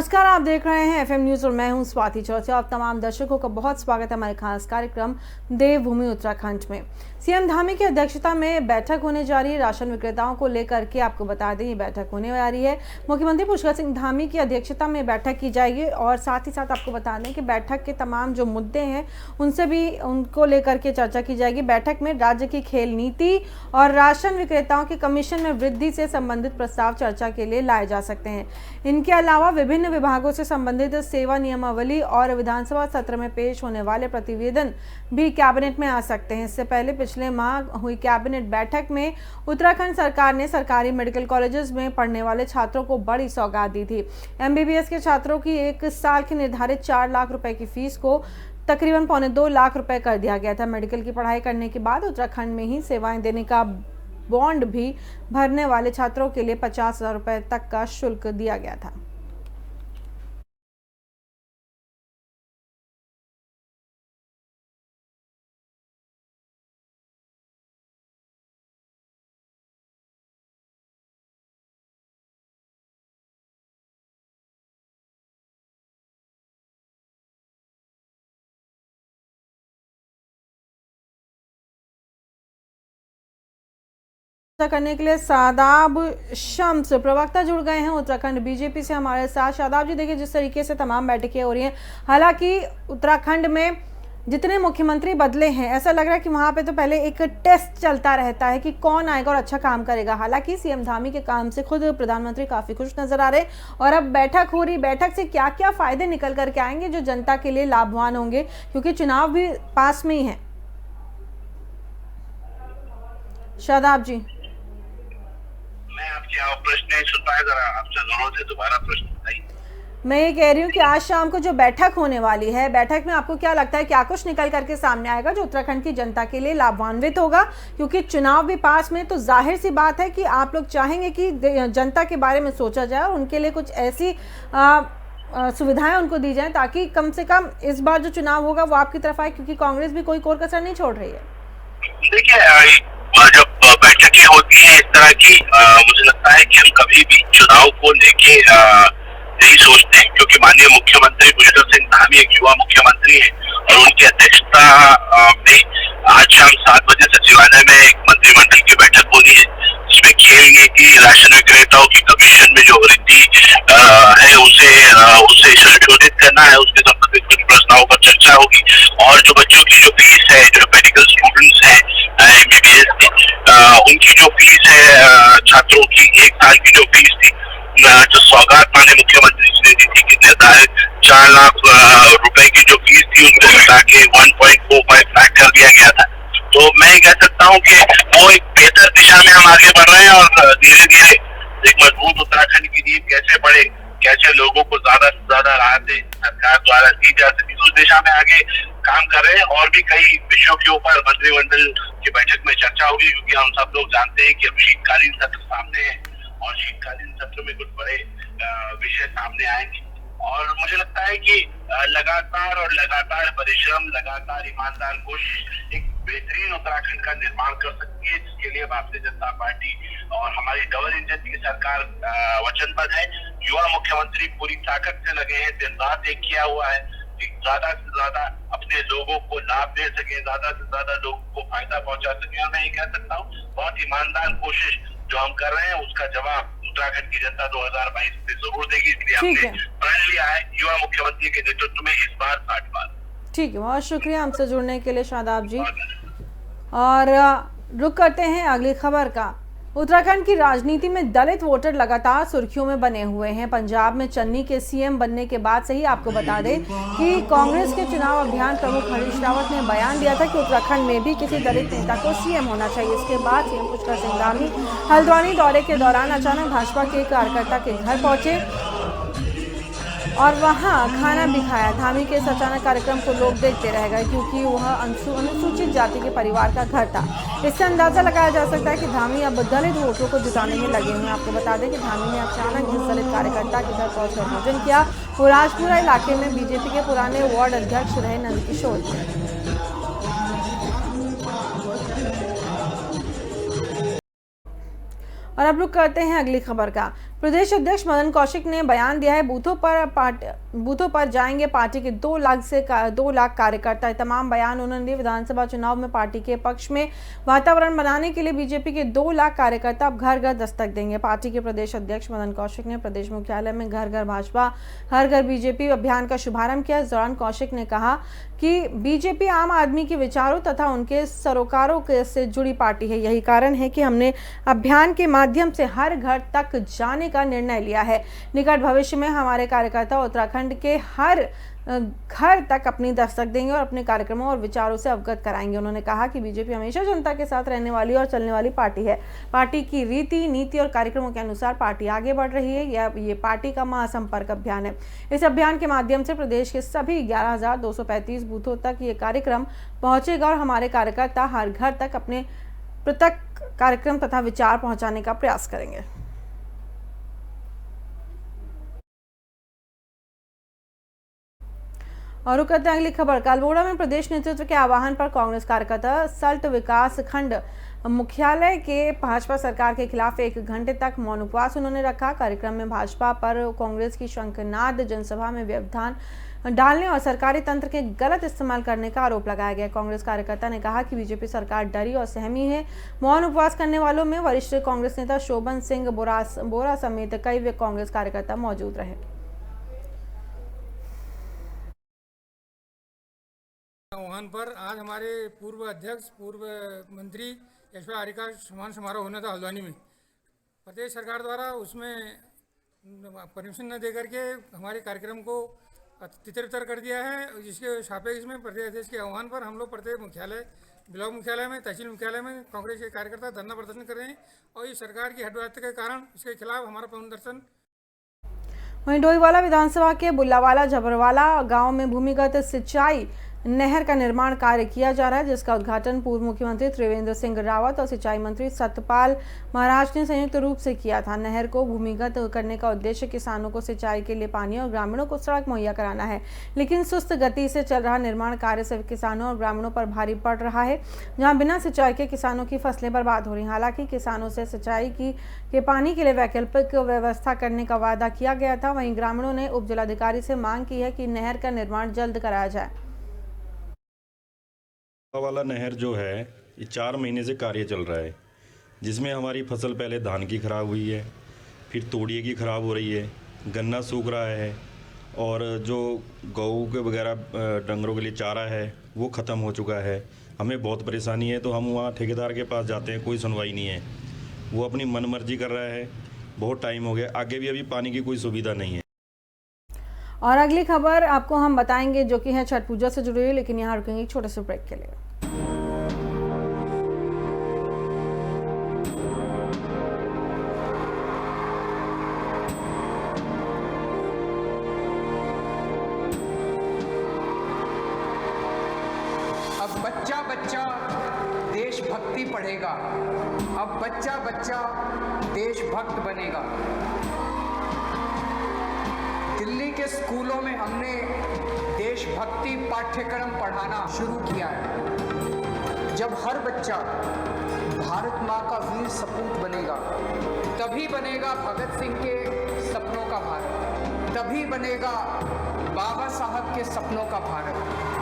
नमस्कार, आप देख रहे हैं एफएम न्यूज़ और मैं हूं स्वाति चौरसिया। आप तमाम दर्शकों का बहुत स्वागत है हमारे खास कार्यक्रम देवभूमि उत्तराखंड में। सीएम धामी की अध्यक्षता में बैठक होने जा रही है। राशन विक्रेताओं को लेकर के आपको बता दें, ये बैठक होने जा रही है। मुख्यमंत्री पुष्कर सिंह धामी की अध्यक्षता में बैठक की जाएगी और साथ ही साथ आपको बता दें कि बैठक के तमाम जो मुद्दे हैं उनसे भी उनको लेकर के चर्चा की जाएगी। बैठक में राज्य की खेल नीति और राशन विक्रेताओं के कमीशन में वृद्धि से संबंधित प्रस्ताव चर्चा के लिए लाए जा सकते हैं। इनके अलावा विभिन्न विभागों से संबंधित सेवा नियमावली और विधानसभा सत्र में पेश होने वाले प्रतिवेदन भी कैबिनेट में आ सकते हैं। इससे पहले पिछले माह हुई कैबिनेट बैठक में उत्तराखंड सरकार ने सरकारी मेडिकल कॉलेजेस में पढ़ने वाले छात्रों को बड़ी सौगात दी थी। एमबीबीएस के छात्रों की एक साल की निर्धारित 4 लाख रुपए की फीस को तकरीबन 2.25 लाख रुपए कर दिया गया था। मेडिकल की पढ़ाई करने के बाद उत्तराखंड में ही सेवाएं देने का बॉन्ड भी भरने वाले छात्रों के लिए 50,000 रुपए तक का शुल्क दिया गया था। करने के लिए शादाब शम्स प्रवक्ता जुड़ गए हैं उत्तराखंड बीजेपी से हमारे साथ। शादाब जी, देखिए जिस तरीके से तमाम बैठकें हो रही हैं, हालांकि उत्तराखंड में जितने मुख्यमंत्री बदले हैं, ऐसा लग रहा है कि वहां पे तो पहले एक टेस्ट चलता रहता है कि कौन आएगा और अच्छा काम करेगा। हालांकि सीएम धामी के काम से खुद प्रधानमंत्री काफी खुश नजर आ रहे हैं और अब बैठक हो रही, बैठक से क्या क्या फायदे निकल करके आएंगे जो जनता के लिए लाभवान होंगे, क्योंकि चुनाव भी पास में ही है। शादाब जी, प्रश्न नहीं सुन पाया, जरा आपसे अनुरोध है दोबारा प्रश्न बताइए। मैं ये कह रही हूँ कि आज शाम को जो बैठक होने वाली है, बैठक में आपको क्या लगता है क्या कुछ निकल करके सामने आएगा जो उत्तराखंड की जनता के लिए लाभान्वित होगा? क्योंकि चुनाव भी पास में, तो जाहिर सी बात है कि आप लोग चाहेंगे कि जनता के बारे में सोचा जाए और उनके लिए कुछ ऐसी सुविधाएं उनको दी जाए ताकि कम से कम इस बार जो चुनाव होगा वो आपकी तरफ आए, क्योंकि कांग्रेस भी कोई कोर कसर नहीं छोड़ रही है। देखिए, जब बैठकें होती हैं इस तरह की, मुझे लगता है कि हम कभी भी चुनाव को लेके नहीं सोचते हैं, क्योंकि माननीय मुख्यमंत्री पुष्कर सिंह धामी एक युवा मुख्यमंत्री है और उनकी अध्यक्षता में आज शाम 7 बजे सचिवालय में एक मंत्रिमंडल की बैठक होनी है, जिसमें खेल नीति, राशन विक्रेताओं की कमीशन में जो वृद्धि है उसे संशोधित करना है, उसके संबंधित कुछ प्रस्तावों पर चर्चा होगी और जो बच्चों की जो फीस है, जो मेडिकल स्टूडेंट्स हैं एमबीबीएस की, उनकी जो फीस है, छात्रों की 1 साल की जो फीस थी, जो सौगात माननीय मुख्यमंत्री जी ने दी थी कि निर्धारित 4 लाख रुपए की जो फीस थी उनको घटा के 1.45 लाख कर दिया गया था। तो मैं कह सकता हूँ कि वो एक बेहतर दिशा में हम आगे बढ़ रहे हैं और धीरे धीरे एक मजबूत उत्तराखंड की नींव कैसे बढ़े, कैसे लोगों को ज्यादा से ज्यादा राहतें सरकार द्वारा दी जा सके, उस दिशा में आगे काम कर रहे हैं। और भी कई विषयों के ऊपर मंत्रिमंडल की बैठक में चर्चा होगी, क्योंकि हम सब लोग जानते हैं कि अब शीतकालीन सत्र सामने है और शीतकालीन सत्र में कुछ बड़े विषय सामने आएंगे। और मुझे लगता है कि लगातार परिश्रम, लगातार ईमानदार कोशिश एक बेहतरीन उत्तराखंड का निर्माण कर सकती है, जिसके लिए भारतीय जनता पार्टी और हमारी डबल इंजन की सरकार वचनबद्ध है। युवा मुख्यमंत्री पूरी ताकत से लगे हैं, दिन रात एक किया हुआ है कि ज्यादा से ज्यादा अपने लोगों को लाभ दे सके, ज्यादा से ज्यादा लोगों को फायदा पहुंचा सके। और मैं ये कह सकता हूँ, बहुत ईमानदार कोशिश जो हम कर रहे हैं उसका जवाब उत्तराखंड की जनता 2022 में जरूर देगी। इसलिए हमने प्रण लिया है युवा मुख्यमंत्री के नेतृत्व में इस बार 60 बार। ठीक है, बहुत शुक्रिया हमसे जुड़ने के लिए शादाब जी। और रुक करते हैं अगली खबर का। उत्तराखंड की राजनीति में दलित वोटर लगातार सुर्खियों में बने हुए हैं। पंजाब में चन्नी के सीएम बनने के बाद से ही आपको बता दें कि कांग्रेस के चुनाव अभियान प्रमुख हरीश रावत ने बयान दिया था कि उत्तराखंड में भी किसी दलित नेता को सीएम होना चाहिए। इसके बाद सीएम पुष्कर सिंह धामी हल्द्वानी दौरे के दौरान अचानक भाजपा के कार्यकर्ता के घर पहुंचे और वहां खाना भी खाया। धामी के इस अचानक कार्यक्रम को लोग देखते रह गए, क्योंकि वह अनुसूचित जाति के परिवार का घर था। इससे अंदाजा लगाया जा सकता है कि धामी अब दलित वोटरों को जुटाने में लगे हुए हैं। आपको बता दें कि धामी ने अचानक जिस दलित कार्यकर्ता के घर पहुंचकर भोजन किया, वो राजपुरा इलाके में बीजेपी के पुराने वार्ड अध्यक्ष रहे नंदकिशोर थे। और अब रुक करते हैं अगली खबर का। प्रदेश अध्यक्ष मदन कौशिक ने बयान दिया है, बूथों पर जाएंगे पार्टी के 2 लाख कार्यकर्ता। तमाम बयान उन्होंने दिए। विधानसभा चुनाव में पार्टी के पक्ष में वातावरण बनाने के लिए बीजेपी के 2 लाख कार्यकर्ता अब घर घर दस्तक देंगे। पार्टी के प्रदेश अध्यक्ष मदन कौशिक ने प्रदेश मुख्यालय में घर घर भाजपा हर घर बीजेपी अभियान का शुभारंभ किया। इस दौरान कौशिक ने कहा कि बीजेपी आम आदमी के विचारों तथा उनके सरोकारों से जुड़ी पार्टी है। यही कारण है कि हमने अभियान के माध्यम से हर घर तक जाने का निर्णय लिया है। निकट भविष्य में हमारे कार्यकर्ता उत्तराखंड के हर घर तक अपनी दस्तक देंगे और अपने कार्यक्रमों और विचारों से अवगत कराएंगे। उन्होंने कहा कि बीजेपी हमेशा जनता के साथ रहने वाली और चलने वाली पार्टी है। पार्टी की रीति नीति और कार्यक्रमों के अनुसार पार्टी आगे बढ़ रही है। ये पार्टी का महासंपर्क अभियान है। इस अभियान के माध्यम से प्रदेश के सभी 11,235 बूथों तक ये कार्यक्रम पहुंचेगा और हमारे कार्यकर्ता हर घर तक अपने पृथक कार्यक्रम तथा विचार पहुंचाने का प्रयास करेंगे। और रुक करते हैं अगली खबर। कालबोड़ा में प्रदेश नेतृत्व के आह्वान पर कांग्रेस कार्यकर्ता सल्ट विकास खंड मुख्यालय के भाजपा सरकार के खिलाफ 1 घंटे तक मौन उपवास उन्होंने रखा। कार्यक्रम में भाजपा पर कांग्रेस की शंखनाद जनसभा में व्यवधान डालने और सरकारी तंत्र के गलत इस्तेमाल करने का आरोप लगाया गया। कांग्रेस कार्यकर्ता ने कहा कि बीजेपी सरकार डरी और सहमी है। मौन उपवास करने वालों में वरिष्ठ कांग्रेस नेता शोभन सिंह बोरा समेत कई कांग्रेस कार्यकर्ता मौजूद रहे। आह्वान पर आज हमारे पूर्व अध्यक्ष पूर्व मंत्री यशवंत आर्य का सम्मान समारोह होना था हल्द्वानी में। प्रदेश सरकार द्वारा उसमें परमिशन न देकर के हमारे कार्यक्रम को तितर-बितर कर दिया है, जिसके सापेक्ष में प्रदेश अध्यक्ष के आह्वान पर हम लोग प्रत्येक मुख्यालय, ब्लॉक मुख्यालय में, तहसील मुख्यालय में कांग्रेस के कार्यकर्ता धरना प्रदर्शन कर रहे हैं और इस सरकार की हठधर्मी के कारण इसके खिलाफ हमारा प्रदर्शन। वहीं डोईवाला विधानसभा के बुल्लावाला झबरवाला गांव में भूमिगत सिंचाई नहर का निर्माण कार्य किया जा रहा है, जिसका उद्घाटन पूर्व मुख्यमंत्री त्रिवेंद्र सिंह रावत और सिंचाई मंत्री सतपाल महाराज ने संयुक्त रूप से किया था। नहर को भूमिगत करने का उद्देश्य किसानों को सिंचाई के लिए पानी और ग्रामीणों को सड़क मुहैया कराना है, लेकिन सुस्त गति से चल रहा निर्माण कार्य से किसानों और ग्रामीणों पर भारी पड़ रहा है, जहां बिना सिंचाई के किसानों की फसलें बर्बाद हो रही। हालांकि किसानों से सिंचाई के पानी के लिए वैकल्पिक व्यवस्था करने का वादा किया गया था, वहीं ग्रामीणों ने उप जिलाधिकारी से मांग की है कि नहर का निर्माण जल्द कराया जाए। वाला नहर जो है ये 4 महीने से कार्य चल रहा है, जिसमें हमारी फसल पहले धान की ख़राब हुई है, फिर तोड़िए की ख़राब हो रही है, गन्ना सूख रहा है और जो गऊ के वगैरह डंगरों के लिए चारा है वो ख़त्म हो चुका है। हमें बहुत परेशानी है, तो हम वहाँ ठेकेदार के पास जाते हैं, कोई सुनवाई नहीं है, वो अपनी मनमर्जी कर रहा है। बहुत टाइम हो गया, आगे भी अभी पानी की कोई सुविधा नहीं है। और अगली खबर आपको हम बताएंगे जो कि है छठ पूजा से जुड़ी हुई, लेकिन यहाँ रुकेंगे एक छोटे से ब्रेक के लिए। अब बच्चा बच्चा देशभक्ति पढ़ेगा, अब बच्चा बच्चा देशभक्त बनेगा। दिल्ली के स्कूलों में हमने देशभक्ति पाठ्यक्रम पढ़ाना शुरू किया है। जब हर बच्चा भारत माँ का वीर सपूत बनेगा, तभी बनेगा भगत सिंह के सपनों का भारत, तभी बनेगा बाबा साहब के सपनों का भारत।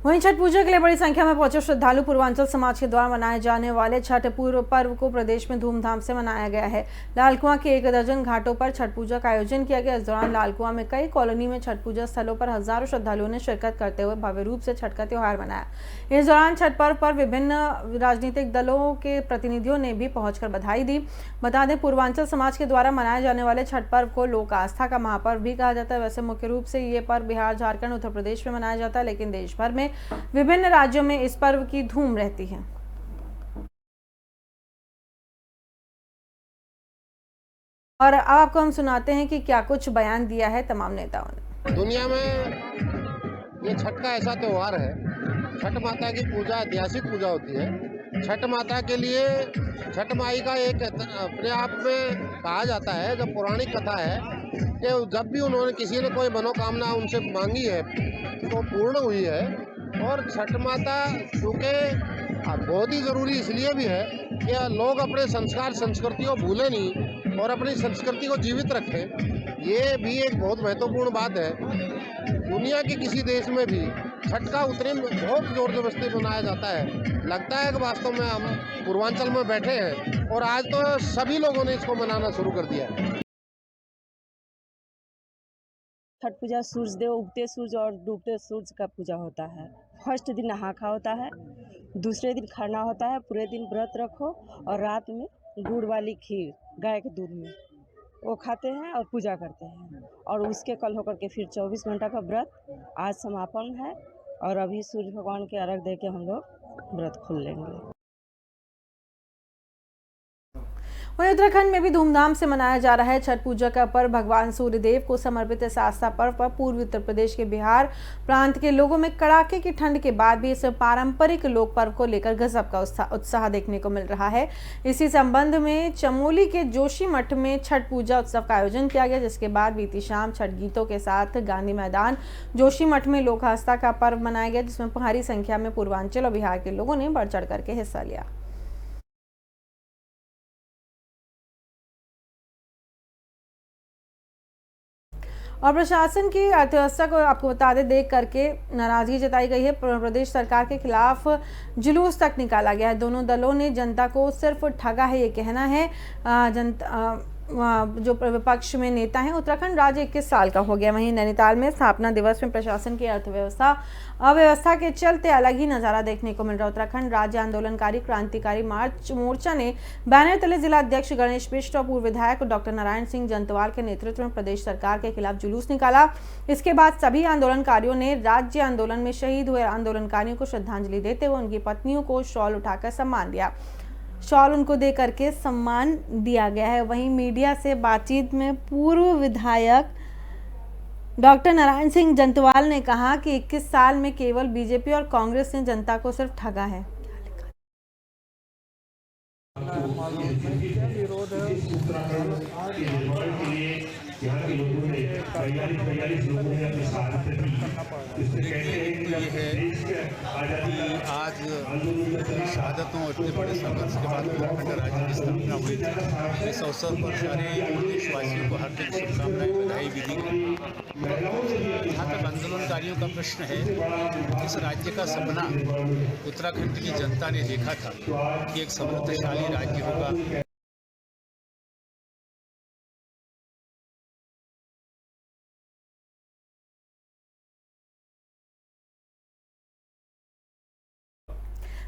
वहीं छठ पूजा के लिए बड़ी संख्या में पहुंचे श्रद्धालु पूर्वांचल समाज के द्वारा मनाए जाने वाले छठ पूर्व पर्व को प्रदेश में धूमधाम से मनाया गया है। लालकुआं के 1 दर्जन घाटों पर छठ पूजा का आयोजन किया गया। इस दौरान लालकुआं में कई कॉलोनी में छठ पूजा स्थलों पर हजारों श्रद्धालुओं ने शिरकत करते हुए भव्य रूप से छठ का त्योहार मनाया। इस दौरान छठ पर्व पर विभिन्न राजनीतिक दलों के प्रतिनिधियों ने भी पहुंचकर बधाई दी। बता दें, पूर्वांचल समाज के द्वारा मनाए जाने वाले छठ पर्व को लोक आस्था का महापर्व भी कहा जाता है। वैसे मुख्य रूप से ये पर्व बिहार, झारखंड, उत्तर प्रदेश में मनाया जाता है, लेकिन देश भर में विभिन्न राज्यों में इस पर्व की धूम रहती है। और अब आपको हम सुनाते हैं कि क्या कुछ बयान दिया है तमाम नेताओं ने। दुनिया में ये छठ का ऐसा त्योहार है, छठ माता की पूजा ऐतिहासिक पूजा होती है छठ माता के लिए छठ माई का एक अपने आप में कहा जाता है, जब पौराणिक कथा है कि जब भी उन्होंने किसी ने कोई मनोकामना उनसे मांगी है तो पूर्ण हुई है। और छठ माता चूँकि बहुत ही ज़रूरी इसलिए भी है कि लोग अपने संस्कार संस्कृति को भूलें नहीं और अपनी संस्कृति को जीवित रखें। ये भी एक बहुत महत्वपूर्ण बात है। दुनिया के किसी देश में भी छठ का उतने बहुत जोर जबरदस्ती मनाया जाता है। लगता है कि वास्तव में हम पूर्वांचल में बैठे हैं और आज तो सभी लोगों ने इसको मनाना शुरू कर दिया है। छठ पूजा सूरज देव उगते सूरज और डूबते सूरज का पूजा होता है। फर्स्ट दिन नहा खा होता है, दूसरे दिन खरना होता है, पूरे दिन व्रत रखो और रात में गुड़ वाली खीर गाय के दूध में वो खाते हैं और पूजा करते हैं। और उसके कल होकर के फिर 24 घंटा का व्रत आज समापन है और अभी सूर्य भगवान के अर्घ दे के हम लोग व्रत खोल लेंगे। वहीं उत्तराखंड में भी धूमधाम से मनाया जा रहा है छठ पूजा का पर्व। भगवान सूर्यदेव को समर्पित इस आस्था पर्व पर पूर्वी उत्तर प्रदेश के बिहार प्रांत के लोगों में कड़ाके की ठंड के बाद भी इस पारंपरिक लोक पर्व को लेकर गजब का उत्साह देखने को मिल रहा है। इसी संबंध में चमोली के जोशी मठ में छठ पूजा उत्सव का आयोजन किया गया, जिसके बाद बीती शाम छठ गीतों के साथ गांधी मैदान जोशी मठ में लोक आस्था का पर्व मनाया गया, जिसमें भारी संख्या में पूर्वांचल और बिहार के लोगों ने बढ़ चढ़ करके हिस्सा लिया। और प्रशासन की अर्थव्यवस्था को आपको बता दें, देख करके नाराजगी जताई गई है। प्रदेश सरकार के खिलाफ जुलूस तक निकाला गया है। दोनों दलों ने जनता को सिर्फ ठगा है ये कहना है। जनता जो विपक्ष में नेता हैं, उत्तराखंड राज्य 21 साल का हो गया। वहीं नैनीताल में स्थापना दिवस में प्रशासन की अव्यवस्था के चलते अलग ही नजारा देखने को मिल रहा है। उत्तराखंड राज्य आंदोलनकारी क्रांतिकारी मोर्चा ने बैनर तले जिला अध्यक्ष गणेश बिष्ट और पूर्व विधायक डॉक्टर नारायण सिंह जंतवाल के नेतृत्व में प्रदेश सरकार के खिलाफ जुलूस निकाला। इसके बाद सभी आंदोलनकारियों ने राज्य आंदोलन में शहीद हुए आंदोलनकारियों को श्रद्धांजलि देते हुए उनकी पत्नियों को शॉल उठाकर सम्मान दिया। शॉल उनको दे करके सम्मान दिया गया है। वहीं मीडिया से बातचीत में पूर्व विधायक डॉक्टर नारायण सिंह जंतवाल ने कहा कि 21 साल में केवल बीजेपी और कांग्रेस ने जनता को सिर्फ ठगा है। विरोध आज शहादतों और इतने बड़े संघर्ष के बाद उत्तराखंड राज्य की स्थापना हुई थी। इस अवसर पर सारे देशवासियों को हार्दिक शुभकामनाएं, बधाई भी दी गई। जहाँ तक आंदोलनकारियों का प्रश्न है, इस राज्य का सपना उत्तराखंड की जनता ने देखा था कि एक समृद्धशाली राज्य होगा।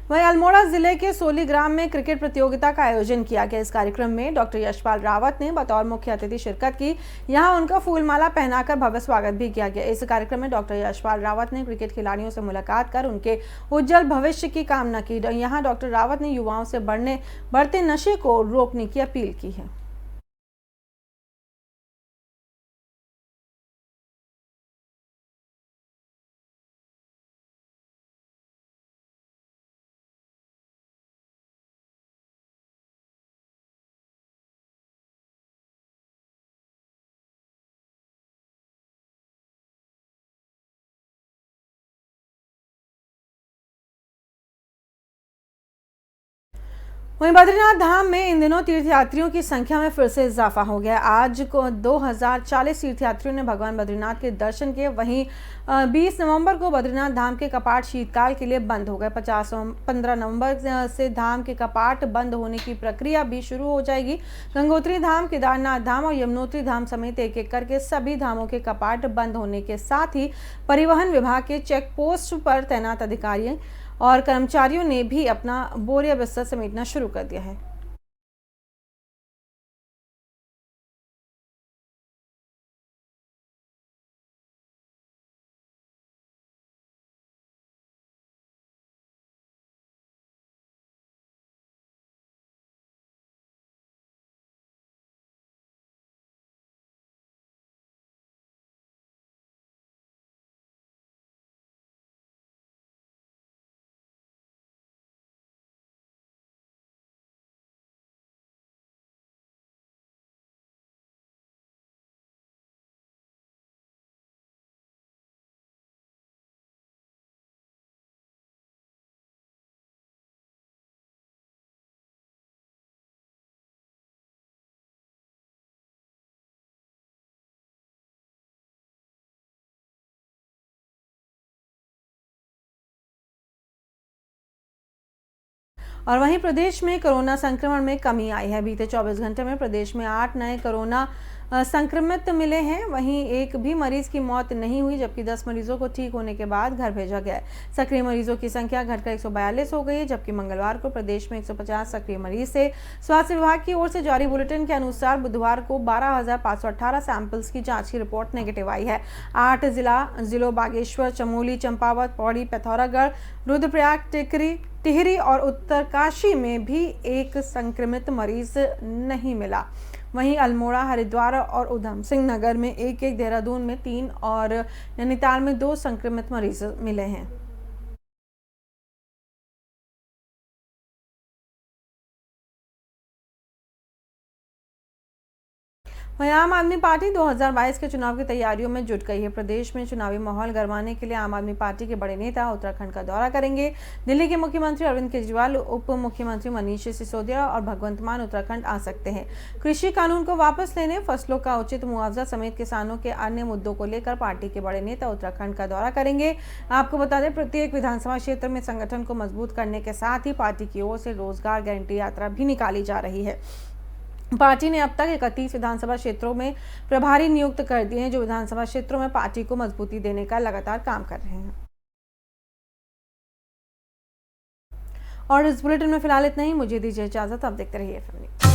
वहीं अल्मोड़ा जिले के सोलीग्राम में क्रिकेट प्रतियोगिता का आयोजन किया गया। इस कार्यक्रम में डॉक्टर यशपाल रावत ने बतौर मुख्य अतिथि शिरकत की। यहां उनका फूलमाला पहनाकर भव्य स्वागत भी किया गया। इस कार्यक्रम में डॉक्टर यशपाल रावत ने क्रिकेट खिलाड़ियों से मुलाकात कर उनके उज्जवल भविष्य की कामना की। यहां डॉक्टर रावत ने युवाओं से बढ़ते नशे को रोकने की अपील की है। वहीं बद्रीनाथ धाम में इन दिनों तीर्थयात्रियों की संख्या में फिर से इजाफा हो गया। आज को 2040 तीर्थयात्रियों ने भगवान बद्रीनाथ के दर्शन किए। वहीं 20 नवंबर को बद्रीनाथ धाम के कपाट शीतकाल के लिए बंद हो गए। 15 नवंबर से धाम के कपाट बंद होने की प्रक्रिया भी शुरू हो जाएगी। गंगोत्री धाम, केदारनाथ धाम और यमुनोत्री धाम समेत एक एक करके सभी धामों के कपाट बंद होने के साथ ही परिवहन विभाग के चेक पोस्ट पर तैनात अधिकारी और कर्मचारियों ने भी अपना बोरिया बिस्तर समेटना शुरू कर दिया है। और वहीं प्रदेश में कोरोना संक्रमण में कमी आई है। बीते 24 घंटे में प्रदेश में 8 नए कोरोना संक्रमित मिले हैं। वहीं एक भी मरीज की मौत नहीं हुई, जबकि 10 मरीजों को ठीक होने के बाद घर भेजा गया है। सक्रिय मरीजों की संख्या घटकर 142 हो गई है, जबकि मंगलवार को प्रदेश में 150 सक्रिय मरीज थे। स्वास्थ्य विभाग की ओर से जारी बुलेटिन के अनुसार बुधवार को 12,518 सैंपल्स की जांच की रिपोर्ट नेगेटिव आई है। 8 जिलों बागेश्वर, चमोली, चंपावत, पौड़ी, पिथौरागढ़, रुद्रप्रयाग, टिहरी और उत्तरकाशी में भी एक संक्रमित मरीज नहीं मिला। वहीं अल्मोड़ा, हरिद्वार और उधम सिंह नगर में 1, देहरादून में 3 और नैनीताल में 2 संक्रमित मरीज मिले हैं। वहीं आम आदमी पार्टी 2022 के चुनाव की तैयारियों में जुट गई है। प्रदेश में चुनावी माहौल गरमाने के लिए आम आदमी पार्टी के बड़े नेता उत्तराखंड का दौरा करेंगे। दिल्ली के मुख्यमंत्री अरविंद केजरीवाल, उप मुख्यमंत्री मनीष सिसोदिया और भगवंत मान उत्तराखंड आ सकते हैं। कृषि कानून को वापस लेने, फसलों का उचित मुआवजा समेत किसानों के अन्य मुद्दों को लेकर पार्टी के बड़े नेता उत्तराखंड का दौरा करेंगे। आपको बता दें, प्रत्येक विधानसभा क्षेत्र में संगठन को मजबूत करने के साथ ही पार्टी की ओर से रोजगार गारंटी यात्रा भी निकाली जा रही है। पार्टी ने अब तक 31 विधानसभा क्षेत्रों में प्रभारी नियुक्त कर दिए हैं, जो विधानसभा क्षेत्रों में पार्टी को मजबूती देने का लगातार काम कर रहे हैं। और इस बुलेटिन में फिलहाल इतना ही। मुझे दीजिए इजाजत। आप देखते रहिए FM न्यूज़।